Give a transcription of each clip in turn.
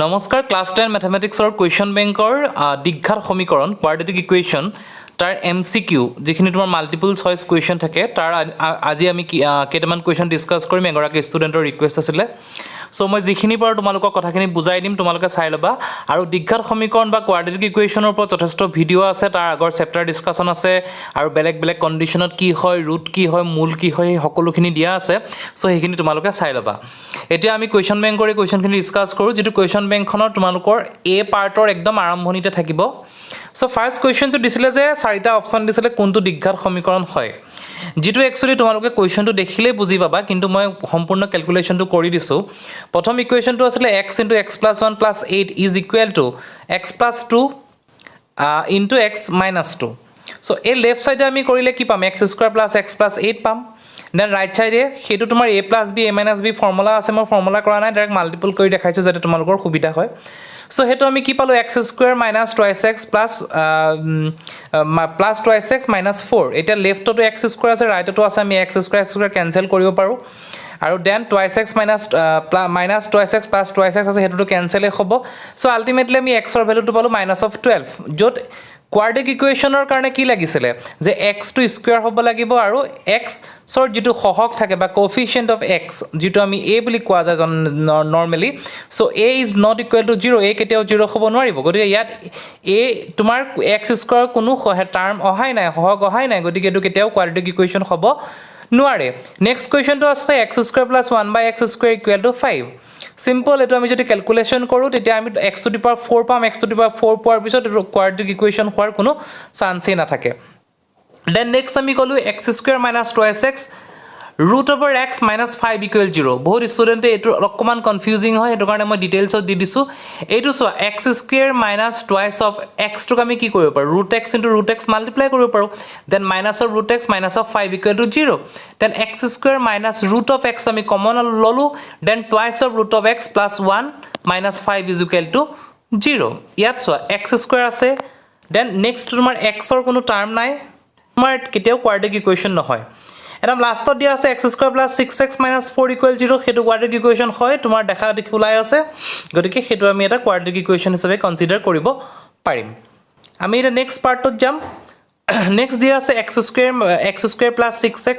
নমস্কাৰ class 10 ম্যাথমেটিক্সৰ question বেংকৰ দীঘঘাত সমীকৰণ কোৱাড্ৰেটিক ইকুৱেশ্যন তাৰ এমচিকিউ যিখিনি তোমাৰ মাল্টিপল চইচ কুৱেশ্যন থাকে তাৰ আজি আমি কেইটামান কুৱেশ্যন ডিছকাছ কৰিম এগৰাকী ষ্টুডেণ্টৰ ৰিকুৱেষ্ট আছিলে সো মই যিখিনি পাৰো তোমালোকক কথাখিনি বুজাই দিম তোমালোকে চাই ল'বা আৰু দীঘঘাত সমীকৰণ বা কোৱাড্ৰেটিক ইকুৱেশ্যনৰ ওপৰত যথেষ্ট ভিডিঅ' আছে তাৰ আগৰ চেপ্টাৰ ডিছকাশ্যন আছে আৰু বেলেগ বেলেগ কণ্ডিশ্যনত কি হয় ৰুট কি হয় মূল কি হয় সকলোখিনি দিয়া আছে সো সেইখিনি তোমালোকে চাই ল'বা এতিয়া আমি কুৱেশ্যন বেংকৰ এই কুৱেশ্যনখিনি ডিছকাছ কৰোঁ যিটো কুৱেশ্যন বেংকখনৰ তোমালোকৰ এ পাৰ্টৰ একদম আৰম্ভণিতে থাকিব সো ফাৰ্ষ্ট কুৱেশ্যনটো দিছিলে যে চাৰিটা অপশ্যন দিছিলে কোনটো দীঘঘাত সমীকৰণ হয় যেটো একচুয়ালি তোমালোকে কুৱেশ্যনটো দেখিলে বুজি পাবা কিন্তু মই সম্পূৰ্ণ ক্যালকুলেশনটো কৰি দিছো প্ৰথম ইকুৱেশ্যনটো আছিল x * x + 1 + 8 = x + 2 into x - 2 so এই লেফট সাইডে আমি কৰিলে কি পাম x² + x + 8 পাম দেন ৰাইট সাইডে হেতু তোমাৰ a + b a - b formula আছে মই ফৰ্মুলা কৰা নাই ডাইৰেক্ট মাল্টিপল কৰি দেখাইছো যাতে তোমালোকৰ সুবিধা হয় সো হেতু আমি কি পালো x² - 2x plus 2x - 4 এটা লেফটটো x² আছে ৰাইটটো আছে আমি x² ক্যান্সেল কৰিব পাৰো আৰু then 2x - 2x plus 2x আছে হেতুটো ক্যান্সেল হ'ব সো আলটিমেটলি আমি x ৰ ভ্যালুটো পালো -12 যত কোৱাড্ৰেটিক ইকুৱেশ্যনৰ কাৰণে কি লাগিছিলে যে x টো স্কয়াৰ হ'ব লাগিব আৰু x ৰ যেটো সহগ থাকে বা কোএফিচিয়েন্ট অফ x যেটো আমি a বুলি কোৱা যায় নৰমালি so a is not equal to 0 a কেতিয়াও 0 হ'ব নোৱাৰিব গতিকে ইয়াত a তোমাৰ x² কোনো টাৰ্ম অহাই নাই সহগ অহাই নাই গতিকে এটো কেতিয়াও কোৱাড্ৰেটিক ইকুৱেশ্যন হ'ব নোৱাৰে নেক্সট কুৱেশ্যনটো আছে x² + 1/x² = 5 সিম্পল এটো আমি যদি ক্যালকুলেশন কৰো তেতিয়া আমি x⁴ পাম x⁴ পোৱাৰ পিছত কোৱাড্ৰেটিক ইকুৱেশ্যন হোৱাৰ কোনো চান্সই নাথাকে দেন নেক্সট আমি কলো x² - 2x √x - 5 = 0 বহুত ষ্টুডেন্টে এটো অকমান কনফিউজিং হয় এটো কাৰণে মই ডিটেইলছত দি দিছো এইটো so x² - twice of x টোক আমি কি কৰিব পাৰো √x * √x মাল্টিপ্লাই কৰিব পাৰো then minus of √x - 5 = 0 then x² - √x আমি কমন ললো দেন twice of √x + 1 - 5 = 0 ইয়াত সো x² আছে দেন নেক্সট তোমাৰ x ৰ কোনো টাৰ্ম নাই তোমাৰ কেতিয়াও কোৱাড্ৰেটিক ইকুৱেশ্যন নহয় এটা লাষ্টত দিয়া আছে x² + 6x - 4 = 0 হেতু কোৱাড্ৰেটিক ইকুৱেশ্যন হয় তোমাৰ দেখা দেখি ওলাই আছে গতিকে হেতু আমি এটা কোৱাড্ৰেটিক ইকুৱেশ্যন হিচাপে কনসিডাৰ কৰিব পাৰিম আমি এটা নেক্সট পাৰ্টত যাম নেক্সট দিয়া আছে x² + 6x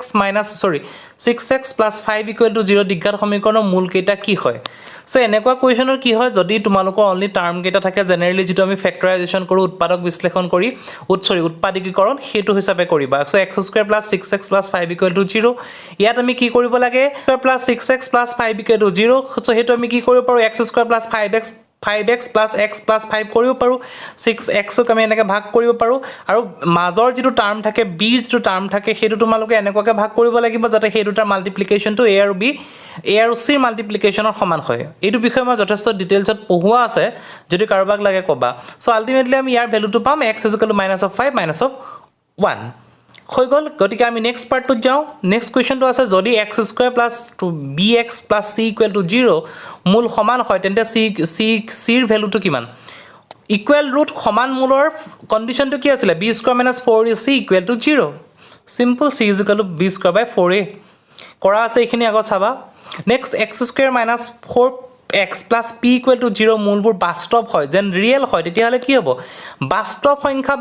+ 5 = 0 দীঘঘাত সমীকৰণৰ মূল কেইটা কি হয় সো এনেকুৱা কুৱেশ্যনৰ কি হয় যদি তোমালোকৰ অনলি টাৰ্ম কেইটা থাকে জেনাৰেলি যেটো আমি ফেক্টৰাইজেচন কৰো উৎপাদক বিশ্লেষণ কৰি উৎপাদকীকৰণ হেতু হিচাপে কৰিবা সো x² + 6x + 5 = 0 ইয়াত আমি কি কৰিব লাগে + 6x + 5 = 0 সো হেতু আমি কি কৰিব পাৰো x² + 5x + x + 5 কৰিব পাৰো 6x ক আমি এনেকৈ ভাগ কৰিব পাৰো আৰু মাজৰ যেটো টাৰ্ম থাকে b যেটো টাৰ্ম থাকে হেতু তোমালোকে এনেকুৱাকে ভাগ কৰিব লাগিব যাতে হেতু তাৰ মাল্টিপ্লিকেশনটো a আৰু b a আৰু c মাল্টিপ্লিকেশনৰ সমান হয় এইটো বিষয় মই যথেষ্ট ডিটেইলছত পঢ়ুৱা আছে যদি কাৰোবাক লাগে কবা সো আলটিমেটলি আমি ইয়াৰ ভ্যালুটো পাম x = -5 - 1 হৈ গল গতিকে আমি নেক্সট পাৰ্টত যাও নেক্সট কুৱেশ্যনটো আছে যদি x² + bx + c = 0 মূল সমান হয় তেন্তে c ৰ ভ্যালুটো কিমান ইকুৱেল ৰুট সমান মূলৰ কন্ডিশনটো কি আছিল b² - 4ac = 0 simple c = b² / 4a কৰা আছে এখিনি আগত চাবা নেক্সট x² - 4x + p = 0 মূলবোৰ বাস্তৱ হয় যেন ৰিয়েল হয় তেতিয়া হলে কি হ'ব বাস্তৱ সংখ্যা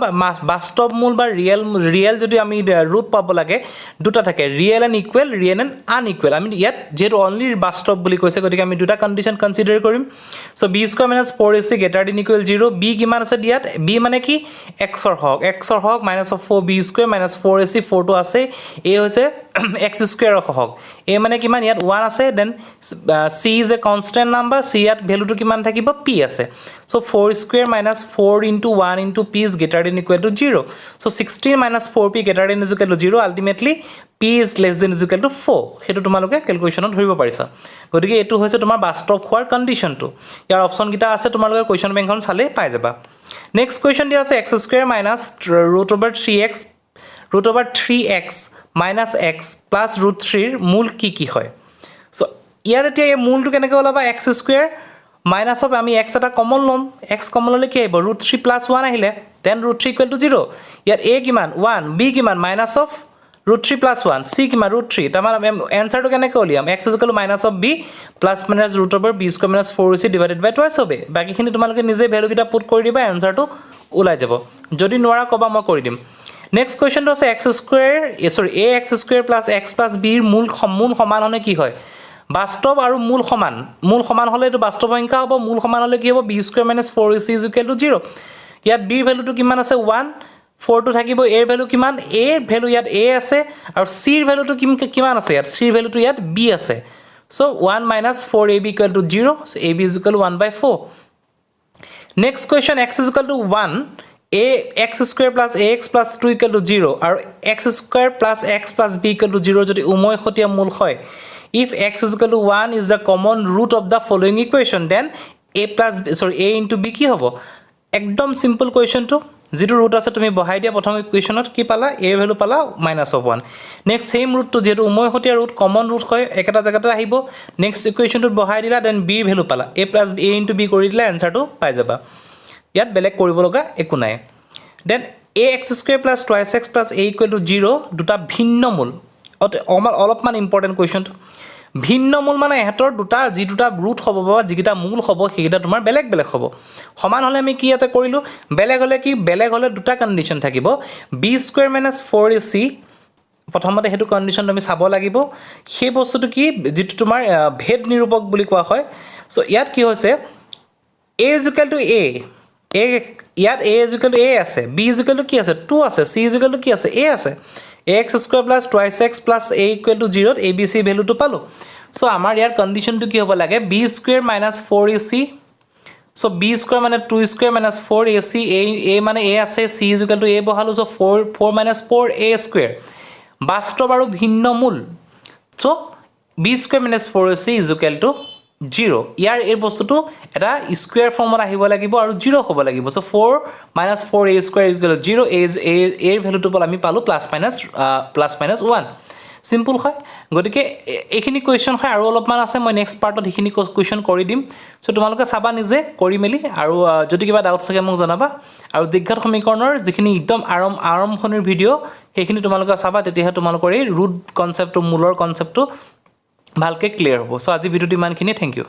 বাস্তৱ মূল বা ৰিয়েল যদি আমি ৰুট পাব লাগে দুটা থাকে real and equal real and unequal আমি ইয়াত যেটো অনলি বাস্তৱ বুলি কৈছে গতিকে আমি দুটা কন্ডিশন কনসিডাৰ কৰিম সো b² - 4ac > 0 b কিমান আছে দিয়াত b মানে কি x ৰ হক -4b² - 4ac 4 টো আছে a হৈছে x² ৰ হক a মানে কিমান ইয়াত 1 আছে then c is a constant number c ইয়াত ভ্যালুটো কিমান থাকিব p আছে so 4² - 4 * 1 * p is > 0 so 16 - 4p > 0 ultimately p is <= 4 হেতু তোমালোকে ক্যালকুলেশনত ধৰিব পাৰিছা গতিকে এটো হৈছে তোমাৰ বাস্তৱ হোৱাৰ কন্ডিশনটো ইয়াৰ অপচন কিটা আছে তোমালোকে কোৱেশ্চন বেংকখন চালে পাই যাবা নেক্সট কুৱেশ্চন দিয়া আছে x² - √3x - x plus √3 ৰ মূল কি হয় সো ইয়াৰ এতিয়া এই মূলটো কেনেকৈ ওলাবা x² মাইনাস অফ আমি x এটা কমন লম x কমন ললে কি আহিব √3 + 1 আহিলে দেন √3 = 0 ইয়াত a কিমান 1 b কিমান -of √3 + 1 c কিমান √3 তাৰমানে এনসাৰটো কেনেকৈ উলিয়াম x = -b + √b² - 4ac / twice of a বাকিখিনি তোমালোকে নিজে ভ্যালুকিটা পুট কৰি দিবা এনসাৰটো ওলাই যাব যদি নোৱাৰা কবা মই কৰি দিম নেক্সট কোৱেশ্চনটো আছে ax² + x + b ৰ মূল সমান হলে কি হয় বাস্তৱ আৰু মূল সমান হলে এটো বাস্তৱ সংখ্যা হ'ব মূল সমান হলে কি হ'ব b² - 4ac = 0 ইয়াত b ৰ ভ্যালুটো কিমান আছে 1 4 টো থাকিব a ৰ ভ্যালু কিমান a ৰ ভ্যালু ইয়াত a আছে আৰু c ৰ ভ্যালুটো কিমান আছে ইয়াত c ৰ ভ্যালুটো ইয়াত b আছে so 1 - 4ab = 0 so ab = 1/4 next question x = 1 x² + ax + 2 = 0 আৰু x² + x + b = 0 যদি উমৈহতীয়া মূল হয় if x = 1 is the common root of the following equation then a into b কি হ'ব একদম সিম্পল কোৱেশ্চনটো যেটো ৰুট আছে তুমি বহাই দিয়া প্ৰথম ইকুৱেশ্যনত কি পালা a ভ্যালু পালা -1 নেক্সট সেম ৰুটটো যেটো উমৈহতীয়া ৰুট কমন ৰুট হয় একেটা জায়গাতে আহিব নেক্সট ইকুৱেশ্যনটোত বহাই দিলা দেন b ৰ ভ্যালু পালা a into b কৰি দিলে এনসাৰটো পাই যাবা ইয়াত বেলেগ কৰিব লগা একো নাই দেন ax² + 2x + a = 0 দুটা ভিন্ন মূল অলপমান ইম্পৰ্টেন্ট কোৱেশ্চনটো ভিন্ন মূল মানে এহতৰ দুটা যি দুটা ৰুট হ'ব বা যিকিটা মূল হ'ব সেইটা তোমাৰ বেলেগ বেলেগ হ'ব সমান হলে আমি কি ইয়াতে কৰিলো বেলেগ হলে দুটা কন্ডিশন থাকিব b² - 4ac প্ৰথমতে হেতু কন্ডিশন তুমি চাব লাগিব সেই বস্তুটো কি যেটো তোমাৰ ভেদ নিৰূপক বুলি কোৱা হয় সো ইয়াত কি হৈছে a = a ইয়াত a = a আছে b = কি আছে 2 আছে c = কি আছে a আছে ax² + 2x + a = 0 abc ভ্যালুটো পালো সো আমাৰ ইয়াৰ কন্ডিশনটো কি হ'ব লাগে b² - 4ac সো b² মানে 2² - 4ac a মানে a আছে c = a বহালো সো 4 - 4a² বাস্তৱ আৰু ভিন্ন মূল সো b² - 4ac = 0 ইয়াৰ এই বস্তুটো এটা স্কয়াৰ ফৰ্মত আহিব লাগিব আৰু 0 হ'ব লাগিব সো 4 - 4a² = 0 a এৰ ভ্যালুটো আমি পালো +-1 সিম্পল হয় গতিকে এইখিনি কোৱেশ্চন হয় আৰু অলপমান আছে মই নেক্সট পাৰ্টত এইখিনি কোৱেশ্চন কৰি দিম সো তোমালোকে চাবা নিজে কৰি মেলি আৰু যদি কিবা ডাউট থাকে মোক জনাবা আৰু দীঘঘাত সমীকৰণৰ যিখিনি একদম আৰম্ভণিৰ ভিডিও সেইখিনি তোমালোকে চাবা তেতিয়াহে তোমালোকৰ এই ৰুট কনসেপ্টটো মূলৰ কনসেপ্টটো ভালকে ক্লিয়াৰ হ'ব সো আজি ভিডিওটো ইমানখিনি থ্যাংক ইউ